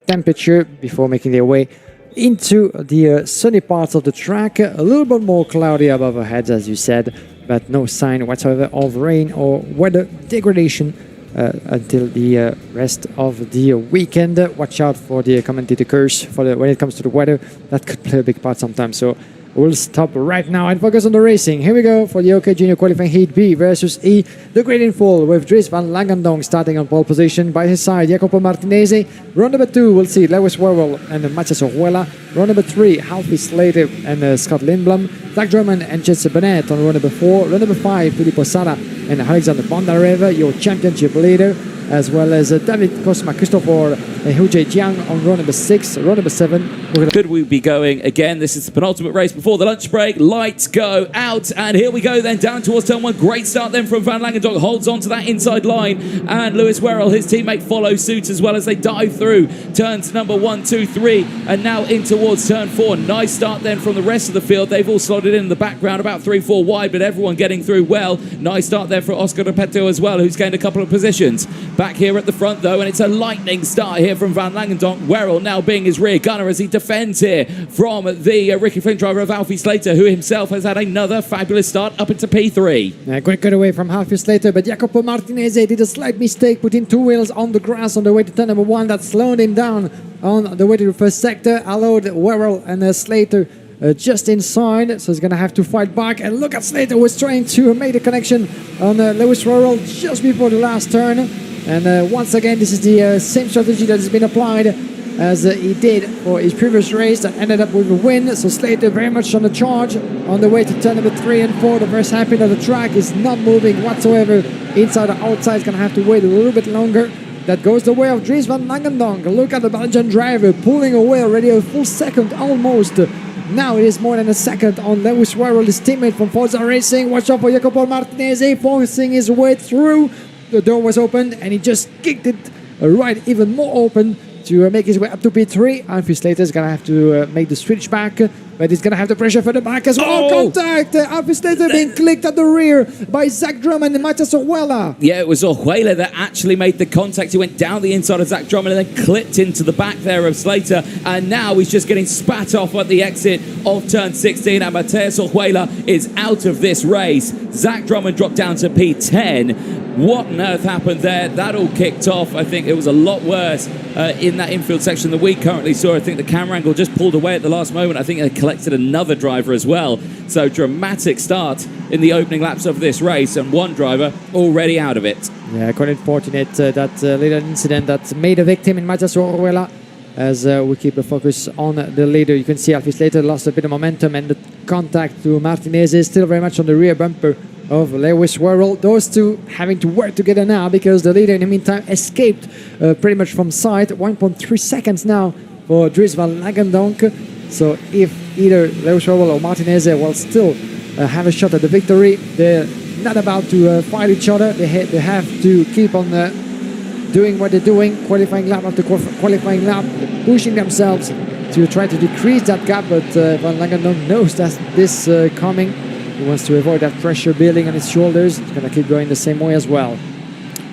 temperature before making their way into the sunny parts of the track. A little bit more cloudy above our heads, as you said, but no sign whatsoever of rain or weather degradation until the rest of the weekend. Watch out for the commentator curse when it comes to the weather. That could play a big part sometimes. So we'll stop right now and focus on the racing. Here we go for the OK Junior Qualifying Heat B versus E. The grid in full with Dries van Langendonk starting on pole position. By his side, Jacopo Martinez. Round number 2, we'll see Lewis Whewell and Matthias Orjuela. Round number 3, Alfie Slater and Scott Lindblom. Zach Drummond and Jesse Bennett on round number 4. Round number 5, Filippo Sala and Alexander Bondarev, your championship leader, as well as David Cosma Christopher and Hu Jie Jiang on row number 6. Row number 7. Could we be going again? This is the penultimate race before the lunch break. Lights go out, and here we go then down towards turn 1. Great start then from Van Langendonk. Holds on to that inside line, and Lewis Whewell, his teammate, follows suit as well as they dive through turns number 1, 2, 3, and now in towards turn 4. Nice start then from the rest of the field. They've all slotted in the background, about 3-4 wide, but everyone getting through well. Nice start there for Oscar Repetto as well, who's gained a couple of positions. Back here at the front though, and it's a lightning start here from Van Langendonk. Whewell now being his rear gunner as he defends here from the Ricky Flint driver of Alfie Slater, who himself has had another fabulous start up into P3. Quick cutaway from Alfie Slater, but Jacopo Martinez did a slight mistake, putting 2 wheels on the grass on the way to turn number 1. That slowed him down on the way to the first sector, allowed Whewell and Slater just inside, so he's going to have to fight back. And look at Slater, who was trying to make the connection on Lewis Whewell just before the last turn. And once again, this is the same strategy that has been applied as he did for his previous race that ended up with a win. So Slater very much on the charge on the way to turn number 3 and 4. The first hairpin of the track is not moving whatsoever. Inside or outside is going to have to wait a little bit longer. That goes the way of Dries van Langendonk. Look at the Belgian driver pulling away already a full second almost. Now it is more than a second on Lewis Whewell, his teammate from Forza Racing. Watch out for Jacopo Martinez forcing his way through. The door was open and he just kicked it right even more open to make his way up to P3. Alfie Slater is going to have to make the switch back, but he's going to have the pressure for the back as well. Oh, contact! Alfie Slater being clicked at the rear by Zach Drummond and Matthias Orjuela. Yeah, it was Orjuela that actually made the contact. He went down the inside of Zach Drummond and then clipped into the back there of Slater, and now he's just getting spat off at the exit of turn 16, and Matthias Orjuela is out of this race. Zach Drummond dropped down to P10. What on earth happened there? That all kicked off. I think it was a lot worse in that infield section that we currently saw. I think the camera angle just pulled away at the last moment. I think they collected another driver as well. So dramatic start in the opening laps of this race, and one driver already out of it. Yeah, quite unfortunate that little incident that made a victim in Matthias Orjuela. As we keep the focus on the leader, you can see Alfie Slater lost a bit of momentum, and the contact to Martinez is still very much on the rear bumper of Lewis Whewell. Those two having to work together now because the leader in the meantime escaped pretty much from sight. 1.3 seconds now for Dries van Langendonk. So if either Lewis Whewell or Martinez will still have a shot at the victory, they're not about to fight each other. They have to keep on doing what they're doing, qualifying lap after qualifying lap, pushing themselves to try to decrease that gap. But Van Langendonk knows that this coming. He wants to avoid that pressure building on his shoulders. He's going to keep going the same way as well.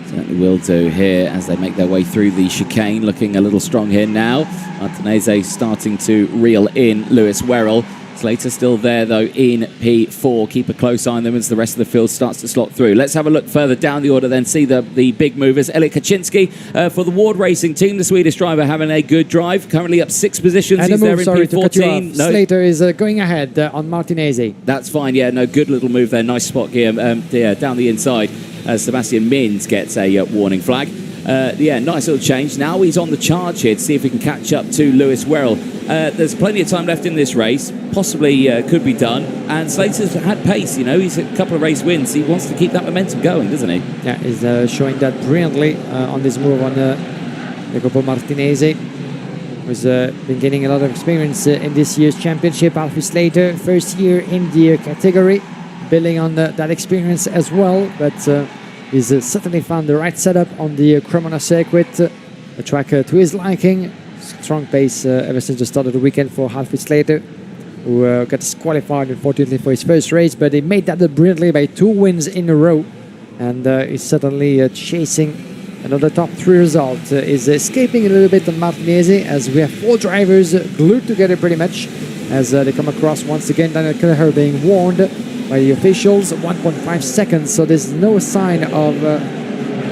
Certainly will do here as they make their way through the chicane, looking a little strong here now. Martinez starting to reel in Lewis Whewell. Slater still there though in P4. Keep a close eye on them as the rest of the field starts to slot through. Let's have a look further down the order then, see the big movers. Elliot Kaczynski for the Ward Racing team, the Swedish driver, having a good drive. Currently up 6 positions. And he's the move, there in P14. No. Slater is going ahead on Martinez. That's fine, yeah, no, good little move there. Nice spot here down the inside. Sebastian Mins gets a warning flag. Yeah, nice little change. Now he's on the charge here to see if he can catch up to Lewis Whewell. There's plenty of time left in this race. Possibly could be done. And Slater's had pace, you know. He's a couple of race wins. He wants to keep that momentum going, doesn't he? Yeah, he's showing that brilliantly on this move on Jacopo Martinez, who's been gaining a lot of experience in this year's championship. Alfie Slater, first year in the category, building on that experience as well. But he's certainly found the right setup on the Cremona circuit, a track to his liking. Strong pace ever since the start of the weekend for Alfie Slater, who got disqualified unfortunately for his first race, but he made that brilliantly by 2 wins in a row, and he's certainly chasing Another top 3 result is escaping a little bit on Martinez, as we have 4 drivers glued together pretty much as they come across once again. Daniel Kelleher being warned by the officials, 1.5 seconds, so there's no sign of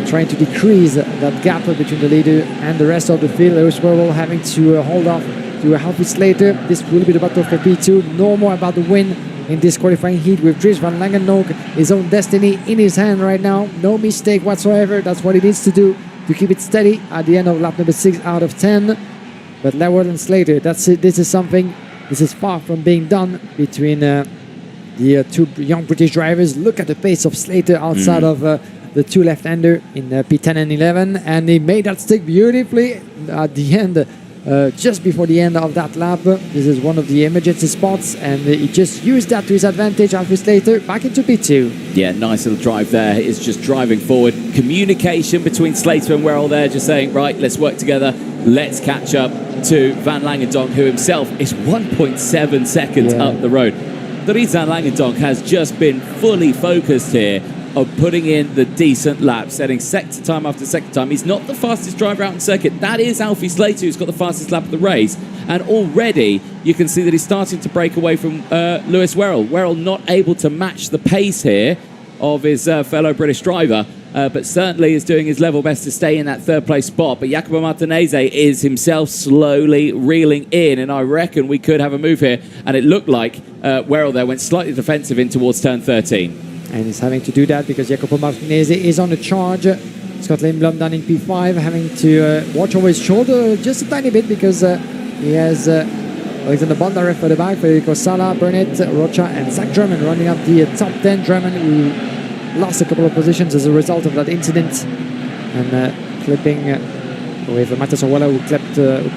trying to decrease that gap between the leader and the rest of the field. Lewis Wurrell having to hold off to Alfie Slater. This will be the battle for P2. No more about the win in this qualifying heat with Dries van Langenhoek, his own destiny in his hand right now. No mistake whatsoever. That's what he needs to do to keep it steady at the end of lap number 6 out of 10. But Lewis and Slater, that's it. This is far from being done between the 2 young British drivers. Look at the pace of Slater outside of the 2 left-hander in P10 and 11, and he made that stick beautifully at the end. Just before the end of that lap. This is one of the emergency spots, and he just used that to his advantage. Alfie Slater back into P2. Yeah, nice little drive there. It's just driving forward. Communication between Slater and Wurrell there, just saying, right, let's work together. Let's catch up to Van Langendonk, who himself is 1.7 seconds up the road. Dries van Langendonk has just been fully focused here of putting in the decent laps, setting sector time after sector time. He's not the fastest driver out on circuit. That is Alfie Slater, who's got the fastest lap of the race. And already you can see that he's starting to break away from Lewis Wurrell. Wurrell not able to match the pace here of his fellow British driver, but certainly is doing his level best to stay in that 3rd place spot. But Jacopo Martinez is himself slowly reeling in, and I reckon we could have a move here. And it looked like Wurrell there went slightly defensive in towards turn 13. And he's having to do that because Jacopo Martinez is on the charge. Scott Lindblom down in P5, having to watch over his shoulder just a tiny bit because he has Alexander Bondarev for the back, Federico Sala, Burnett, Rocha, and Zach German running up the top 10. German, who lost a couple of positions as a result of that incident, and clipping with Matthias Owala, who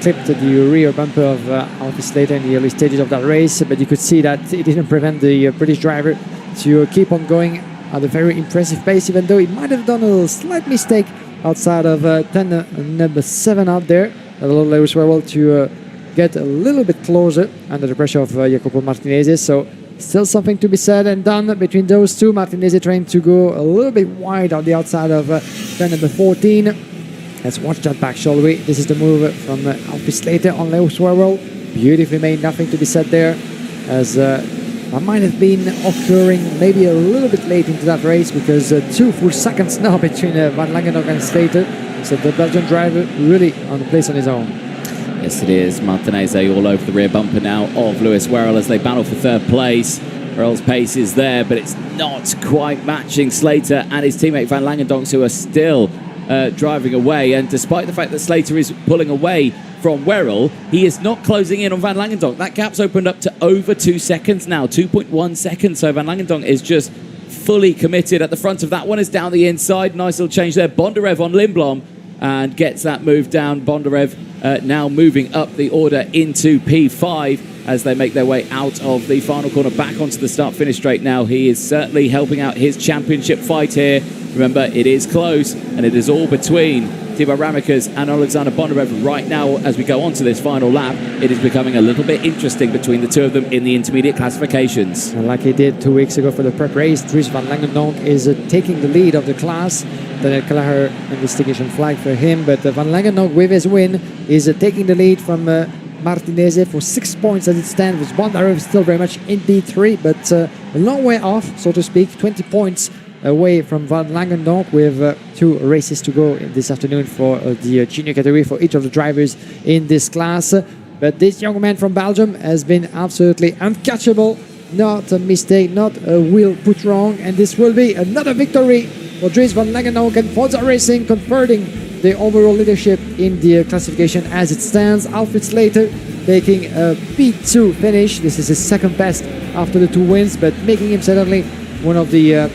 clipped the rear bumper of Alfie Slater in the early stages of that race. But you could see that it didn't prevent the British driver to keep on going at a very impressive pace, even though he might have done a little slight mistake outside of number 7 out there. Allowed Lewis Wurrell to get a little bit closer under the pressure of Jacopo Martinez. So still something to be said and done between those two. Martinez trying to go a little bit wide on the outside of turn number 14. Let's watch that back, shall we? This is the move from Alfie Slater on Lewis Wurrell. Beautifully made, nothing to be said there, as that might have been occurring maybe a little bit late into that race, because 2 full seconds now between Van Langenhoek and Slater. So the Belgian driver really on the place on his own. Yes, it is. Martinez all over the rear bumper now of Lewis Wurrell as they battle for 3rd place. Wurrell's pace is there, but it's not quite matching Slater and his teammate Van Langendonk, who are still driving away. And despite the fact that Slater is pulling away from Wurrell, he is not closing in on Van Langendonk. That gap's opened up to over 2 seconds now, 2.1 seconds. So Van Langendonk is just fully committed at the front of that one. Is down the inside. Nice little change there. Bondarev on Lindblom and gets that move down. Bondarev now moving up the order into P5 as they make their way out of the final corner back onto the start-finish straight now. He is certainly helping out his championship fight here. Remember, it is close, and it is all between Thibaut Ramikas and Alexander Bondarev right now. As we go on to this final lap, it is becoming a little bit interesting between the two of them in the intermediate classifications. And like he did 2 weeks ago for the prep race, Dries van Langendonk is taking the lead of the class. Daniel Kelleher investigation flag for him, but Van Langendonk with his win is taking the lead from Martinez for 6 points as it stands, with Bondarev still very much in P3, but a long way off, so to speak, 20 points away from Van Langendonk, with 2 races to go this afternoon for the junior category for each of the drivers in this class. But this young man from Belgium has been absolutely uncatchable. Not a mistake, not a wheel put wrong, and this will be another victory for Dries van Langendonk and Forza Racing, converting the overall leadership in the classification as it stands. Alfred Slater taking a P2 finish. This is his 2nd best after the 2 wins, but making him certainly one of the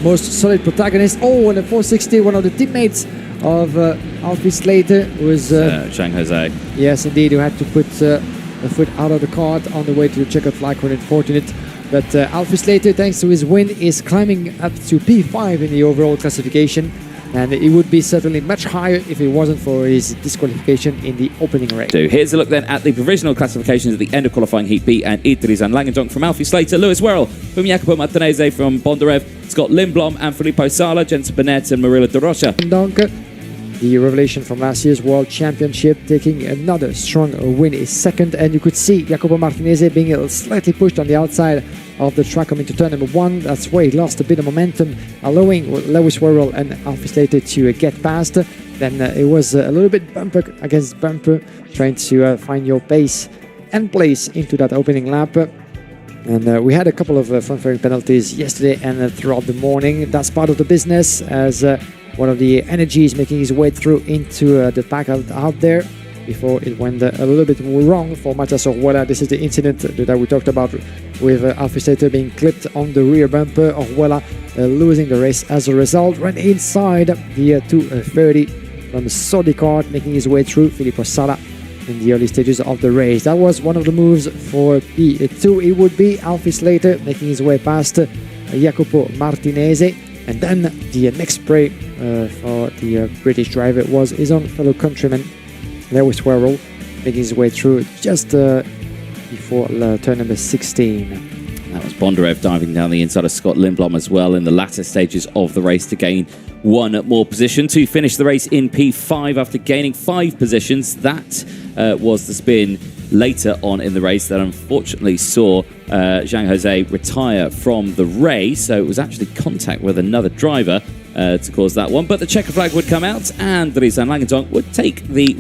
most solid protagonists. Oh, and a 460, one of the teammates of Alfie Slater was Zhang Jose. Yes, indeed, who had to put a foot out of the cart on the way to the checkered flag. Unfortunate. But Alfie Slater, thanks to his win, is climbing up to P5 in the overall classification, and it would be certainly much higher if it wasn't for his disqualification in the opening race. So here's a look then at the provisional classifications at the end of qualifying Heat B and E. Dries van Langendonk from Alfie Slater, Lewis Wurrell from Jacopo Martinez from Bondarev, Scott Lindblom and Filippo Sala, Jensen Burnett and Marilla de Rocha. the revelation from last year's World Championship, taking another strong win is second. And you could see Jacopo Martinez being slightly pushed on the outside of the track coming to turn number 1. That's where he lost a bit of momentum, allowing Lewis Worrell and Alfie Slater to get past. Then it was a little bit bumper against bumper, trying to find your pace and place into that opening lap. And we had a couple of front-fairing penalties yesterday and throughout the morning. That's part of the business, as one of the energies making his way through into the pack out there before it went a little bit wrong for Matthias Orjuela. This is the incident that we talked about with Alfie Slater being clipped on the rear bumper. Orjuela losing the race as a result. Right inside the 230 from Sodicard, making his way through Filippo Sala in the early stages of the race. That was one of the moves for P2. It would be Alfie Slater making his way past Jacopo Martinez. And then the next spray for the British driver was his own fellow countryman, Lewis Worrell, making his way through just before turn number 16. That was Bondarev diving down the inside of Scott Lindblom as well in the latter stages of the race to gain one more position to finish the race in P5 after gaining 5 positions. That was the spin later on in the race that unfortunately saw Zhang Jose retire from the race. So it was actually contact with another driver to cause that one. But the checker flag would come out and Dries van Langentonk would take the